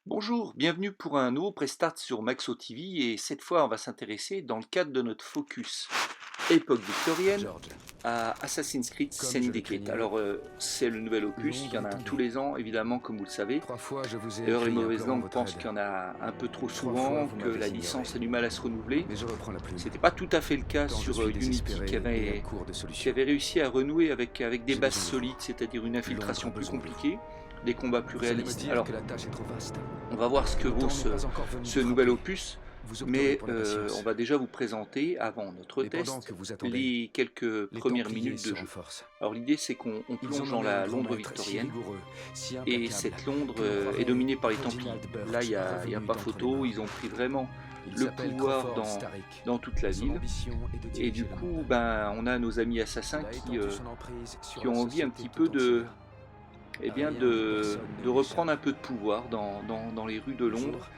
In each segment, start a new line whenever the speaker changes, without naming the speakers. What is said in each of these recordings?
Bonjour, bienvenue pour un nouveau Prestart sur Maxo TV et cette fois on va s'intéresser dans le cadre de notre focus époque victorienne
George,
à Assassin's Creed
comme je le
Syndicate.
craignais,
Alors c'est le nouvel opus, il y
Londres
en
est
a un tous
tombée.
les ans évidemment comme vous le savez.
3 fois je vous ai
D'ailleurs les
écrit
mauvaises
implorant
langues
votre
pensent
aide.
qu'il y en a un peu trop
3 fois
souvent,
vous
que la
m'avez ignoré.
licence a du mal à se renouveler.
Mais je reprends la plume.
C'était pas tout à fait le cas
Quand je
sur
suis
Unity
désespéré et à court de
qui
solutions.
avait réussi à renouer avec des
J'ai
bases
besoin de vous.
solides, c'est-à-dire une
Londres a
infiltration plus
besoin de vous.
compliquée, des combats plus
Vous allez me
réalistes.
dire
Alors
que la tâche est trop vaste,
on va voir ce
que
que
le
vaut
temps n'est pas encore venu de
ce nouvel
frapper.
opus,
Vous opterez
mais
pour la
on
patience.
va déjà vous présenter, avant notre
Mais pendant
test,
que vous attendez,
les quelques
les
premières
Templiers
minutes de
se
jeu.
renforcent.
Alors l'idée c'est qu'on
Ils ont
plonge dans
nommé un
la
grand
Londres
maître si
victorienne,
rigoureux, si
et
implacable,
cette Londres
que l'on
est
croirait
dominée par les Templiers.
Reginald
Là il
Birch
n'y a
revenu
pas
d'entre les
photo,
morts.
ils ont pris vraiment
Il
le
s'appelle
pouvoir
Crawford Starrick,
dans toute la
et son
ville.
ambition est de
Et du
diriger le
coup,
monde.
ben, on a nos amis assassins
Il a étendu son emprise sur
qui
la
ont envie un
société
petit
tout
peu
entière. Rien ni personne ne
de
lui
reprendre
échappe.
un peu de pouvoir dans les rues de
Le jour,
Londres.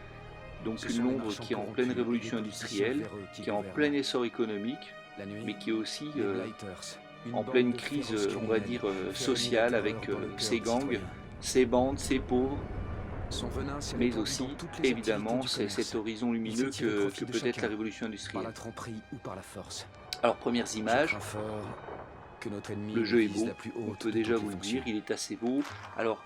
Donc
ce
une
sont les
Londres
marchands
qui est en pleine
corrompus et les
révolution
politiciens
industrielle,
véreux qui
qui est en
gouvernent.
plein essor économique,
La nuit,
mais qui est aussi
les Blighters, une
en
bande
pleine
de
crise,
féroces
on va
criminels,
dire,
fait régner la
sociale
terreur
avec
dans le cœur
ses
des
gangs,
citoyens.
ses bandes, ses pauvres,
Son venin s'est
mais
répandu dans
aussi,
toutes les activités
évidemment,
du
c'est
commerce.
cet horizon
Il s'est
lumineux
tiré
que
profit de
peut être la
chacun,
révolution
par la
industrielle.
tromperie ou par la force.
Alors, premières
Je
images,
crains fort que notre ennemi
le
ne
jeu est
vise
beau,
la plus
on
haute
peut
de
déjà
toutes les
vous le dire,
fonctions.
il est assez beau. Alors,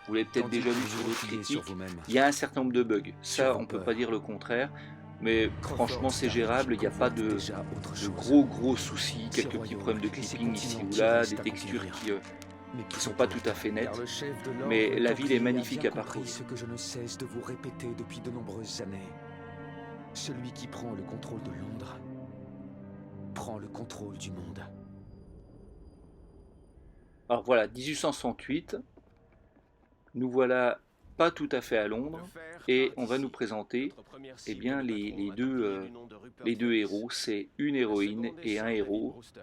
vous l'avez peut-être
Tandis
déjà
que
vu
vous
sur
vous
d'autres
repliez sur
critiques,
vous-même,
il y a un certain nombre de bugs.
sur
Ça,
vos
on peut pas
peurs.
dire le contraire, mais franchement,
Crawford
c'est
Starrick
gérable, il n'y a pas
convoite déjà autre
de
chose.
gros soucis,
Ses
quelques petits
royaumes
problèmes de
et ses
clipping ici
continents
ou
qui
là, des
restent à
textures
conquérir. Mais
qui sont
trop
pas
tôt,
tout à fait
car
nettes,
le chef de
mais
l'ordre
la ville est
templier a
magnifique
bien
à
compris
parcourir.
ce que je ne cesse de vous répéter depuis de nombreuses années. Celui qui prend le contrôle de Londres prend le contrôle du monde.
Alors voilà, 1868, nous voilà pas tout à fait à
Le
Londres,
fer
et
part
on va nous
d'ici.
présenter
Notre première
eh
cible est
bien,
le patron atelier du nom de Rupert
les deux
Ferris.
héros, c'est une
La
héroïne
seconde est
et un
Sir David
héros,
Brewster.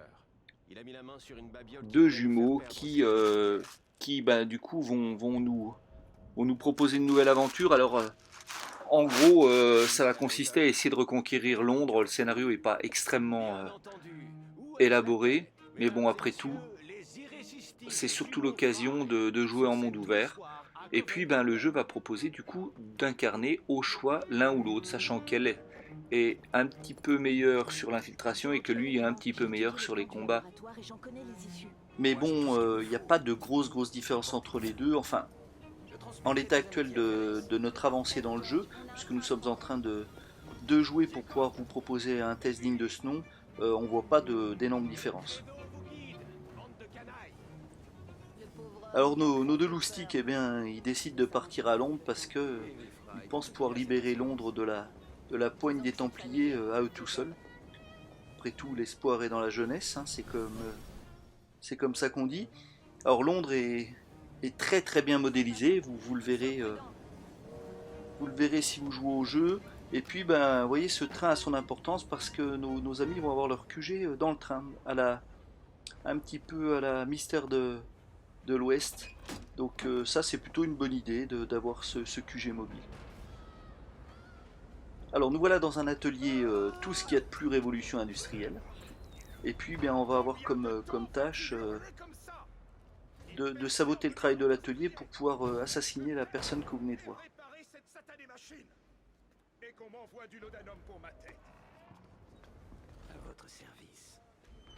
Il a mis la main sur une babiole qui
deux
pourrait nous faire
jumeaux
perdre ses yeux.
qui bah, du coup vont nous proposer une nouvelle aventure. Alors en gros ça va consister à essayer de reconquérir Londres. Le scénario n'est pas extrêmement
Bien entendu. Où est la
élaboré,
tête,
mais bon
mesdames et
après tout
messieurs, les
c'est
irrésistibles
surtout
jumeaux
l'occasion
Fry.
de jouer
Sur
en monde
scène tous les
ouvert.
soirs à
Et puis
Covent
ben, le jeu
Garden.
va proposer du coup d'incarner au choix l'un ou l'autre, sachant qu'elle est un petit peu meilleure sur l'infiltration et que lui est un petit peu meilleur sur les combats. Mais
Moi, j'ai tout
bon,
ce qu'il me
il n'y a
faut.
pas de grosses différences entre les deux. Enfin, en l'état actuel de notre avancée dans le jeu, puisque nous sommes en train de jouer pour pouvoir vous proposer un test digne de ce nom, on ne voit pas d'énormes différences. Alors nos deux loustiques, eh bien, ils décident de partir à Londres parce que ils pensent pouvoir libérer Londres de la poigne des Templiers à eux tout seuls. Après tout, l'espoir est dans la jeunesse, hein, c'est comme ça qu'on dit. Alors Londres est très bien modélisé, vous le verrez si vous jouez au jeu. Et puis, ben, vous voyez, ce train a son importance parce que nos amis vont avoir leur QG dans le train, un petit peu à la Mystère de l'Ouest. Donc ça, c'est plutôt une bonne idée d'avoir ce QG mobile. Alors nous voilà dans un atelier, tout ce qu'il y a de plus révolution industrielle. Et puis, bien, on va avoir comme tâche de saboter le travail de l'atelier pour pouvoir assassiner la personne que vous venez de voir.
À votre service.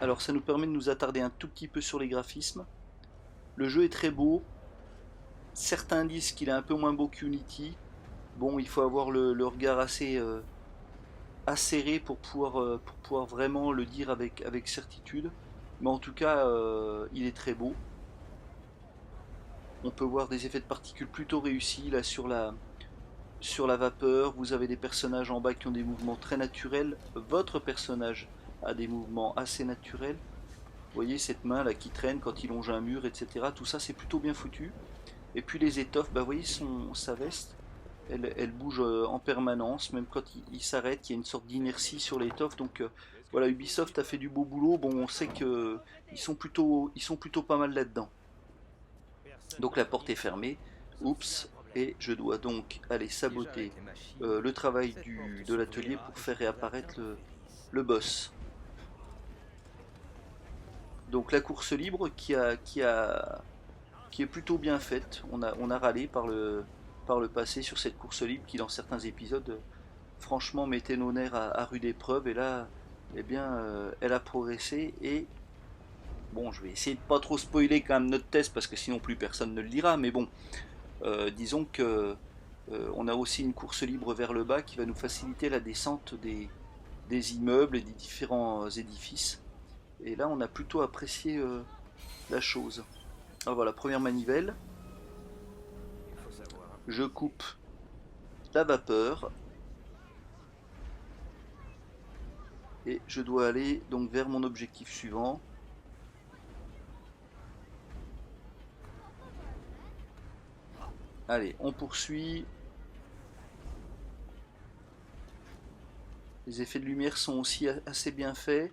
Alors ça nous permet de nous attarder un tout petit peu sur les graphismes. Le jeu est très beau. Certains disent qu'il est un peu moins beau qu'Unity. Bon, il faut avoir le regard assez acéré pour pouvoir vraiment le dire avec certitude. Mais en tout cas, il est très beau. On peut voir des effets de particules plutôt réussis là sur la vapeur. Vous avez des personnages en bas qui ont des mouvements très naturels. Votre personnage a des mouvements assez naturels. Vous voyez cette main là qui traîne quand il longe un mur, etc. Tout ça c'est plutôt bien foutu. Et puis les étoffes, bah, vous voyez sa veste, elle bouge en permanence, même quand il s'arrête, il y a une sorte d'inertie sur l'étoffe. Donc voilà, Ubisoft a fait du beau boulot. Bon, on sait que ils sont plutôt pas mal là-dedans. Donc la porte est fermée. Oups. Et je dois donc aller saboter le travail de l'atelier pour faire réapparaître le boss. Donc la course libre qui est plutôt bien faite. On a râlé par le passé sur cette course libre qui dans certains épisodes franchement mettait nos nerfs à rude épreuve, et là eh bien elle a progressé. Et bon, je vais essayer de pas trop spoiler quand même notre test parce que sinon plus personne ne le lira, mais bon, disons que on a aussi une course libre vers le bas qui va nous faciliter la descente des immeubles et des différents édifices. Et là, on a plutôt apprécié la chose. Alors voilà, première manivelle. Je coupe la vapeur. Et je dois aller donc vers mon objectif suivant. Allez, on poursuit. Les effets de lumière sont aussi assez bien faits.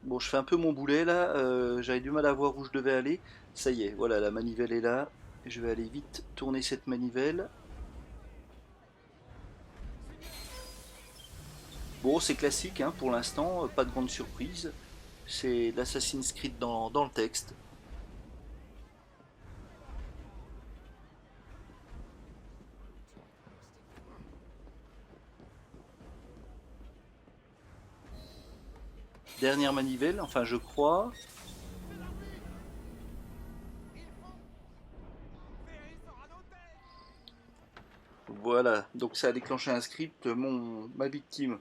Bon, je fais un peu mon boulet là, j'avais du mal à voir où je devais aller. Ça y est, voilà, la manivelle est là. Je vais aller vite tourner cette manivelle. Bon, c'est classique hein, pour l'instant, pas de grande surprise. C'est l'Assassin's Creed dans le texte. Dernière manivelle, enfin je crois. Voilà, donc ça a déclenché un script. Ma victime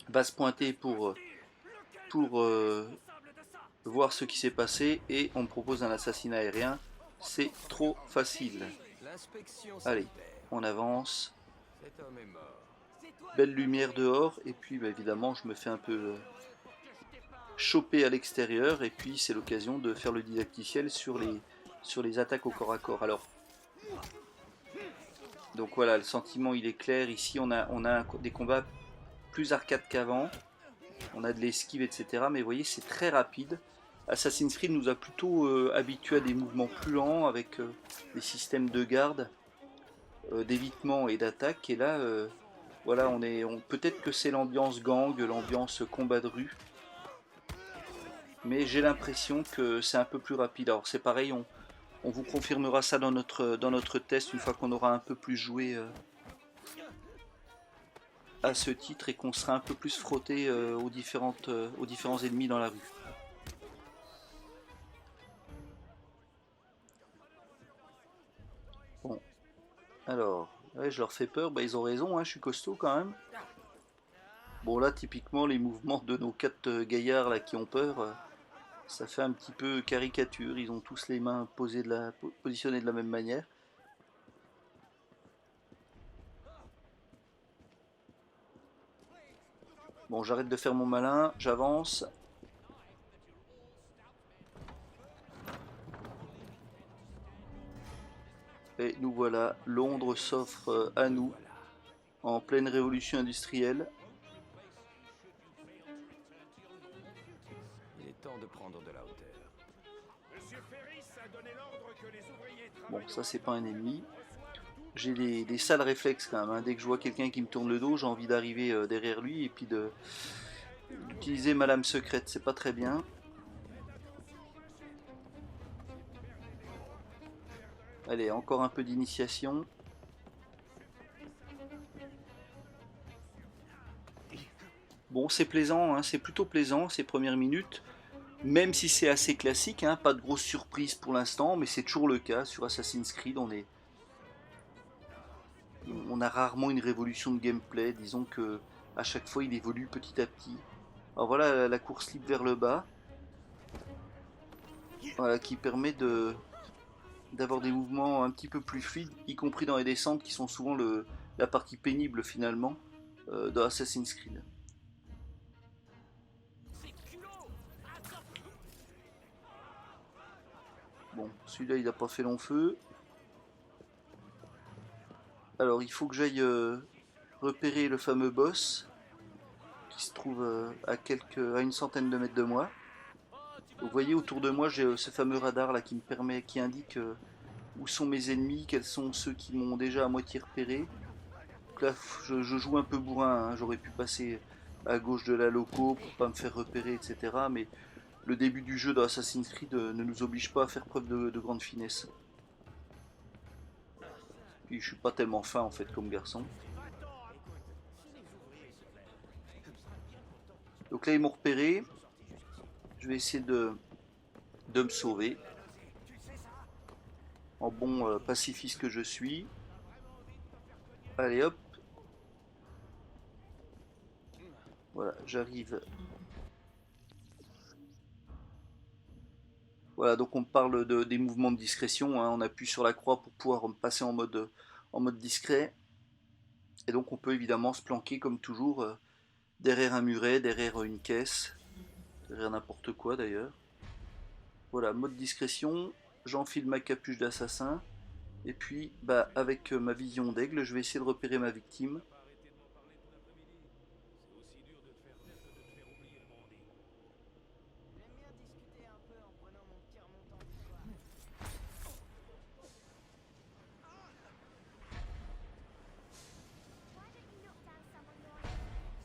va se pointer pour voir ce qui s'est passé et on me propose un assassinat aérien. C'est trop facile. Allez, on avance. Belle lumière dehors et puis bah, évidemment je me fais un peu choper à l'extérieur et puis c'est l'occasion de faire le didacticiel sur les attaques au corps à corps. Alors, donc voilà, le sentiment il est clair. Ici on a des combats plus arcade qu'avant. On a de l'esquive, etc. Mais vous voyez, c'est très rapide. Assassin's Creed nous a plutôt habitués à des mouvements plus lents avec des systèmes de garde, d'évitement et d'attaque. Et là, voilà, peut-être que c'est l'ambiance gang, l'ambiance combat de rue. Mais j'ai l'impression que c'est un peu plus rapide. Alors c'est pareil, on vous confirmera ça dans notre test une fois qu'on aura un peu plus joué à ce titre et qu'on sera un peu plus frotté aux différents ennemis dans la rue. Bon, alors, ouais, je leur fais peur, bah, ils ont raison, hein, je suis costaud quand même. Bon là, typiquement, les mouvements de nos quatre gaillards là qui ont peur, ça fait un petit peu caricature. Ils ont tous les mains positionnées de la même manière. Bon, j'arrête de faire mon malin, j'avance. Et nous voilà, Londres s'offre à nous en pleine révolution industrielle.
Il est temps de prendre de la hauteur.
Bon, ça c'est pas un ennemi. J'ai des sales réflexes quand même, hein. Dès que je vois quelqu'un qui me tourne le dos, j'ai envie d'arriver derrière lui et puis d'utiliser ma lame secrète, c'est pas très bien. Allez, encore un peu d'initiation. Bon, c'est plaisant, hein, c'est plutôt plaisant ces premières minutes, même si c'est assez classique, hein, pas de grosses surprises pour l'instant, mais c'est toujours le cas sur Assassin's Creed. On a rarement une révolution de gameplay, disons que à chaque fois il évolue petit à petit. Alors voilà la course libre vers le bas, voilà, qui permet d'avoir des mouvements un petit peu plus fluides, y compris dans les descentes qui sont souvent la partie pénible finalement de Assassin's Creed. Bon, celui-là il n'a pas fait long feu. Alors il faut que j'aille repérer le fameux boss qui se trouve à une centaine de mètres de moi. Vous voyez autour de moi j'ai ce fameux radar là qui indique où sont mes ennemis, quels sont ceux qui m'ont déjà à moitié repéré. Donc là je joue un peu bourrin, hein. J'aurais pu passer à gauche de la loco pour pas me faire repérer, etc. Mais le début du jeu dans Assassin's Creed ne nous oblige pas à faire preuve de grande finesse. Puis je suis pas tellement fin en fait comme garçon. Donc là ils m'ont repéré. Je vais essayer de me sauver. En bon pacifiste que je suis. Allez hop. Voilà, j'arrive. Voilà, donc on parle des mouvements de discrétion, hein. On appuie sur la croix pour pouvoir passer en mode discret. Et donc on peut évidemment se planquer comme toujours derrière un muret, derrière une caisse, derrière n'importe quoi d'ailleurs. Voilà, mode discrétion, j'enfile ma capuche d'assassin. Et puis, bah, avec ma vision d'aigle, je vais essayer de repérer ma victime.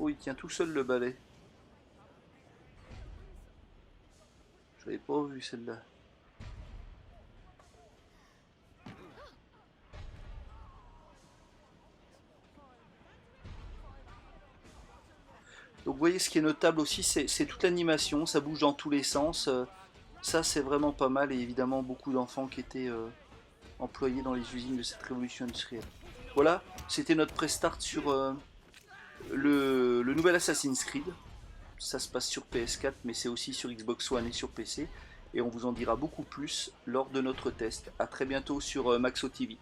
Oh, il tient tout seul le balai. Je l'avais pas vu celle-là. Donc vous voyez ce qui est notable aussi, c'est toute l'animation, ça bouge dans tous les sens. Ça c'est vraiment pas mal et évidemment beaucoup d'enfants qui étaient employés dans les usines de cette révolution industrielle. Voilà, c'était notre pré-start sur le nouvel Assassin's Creed. Ça se passe sur PS4 mais c'est aussi sur Xbox One et sur PC. Et on vous en dira beaucoup plus lors de notre test. A très bientôt sur Maxo TV.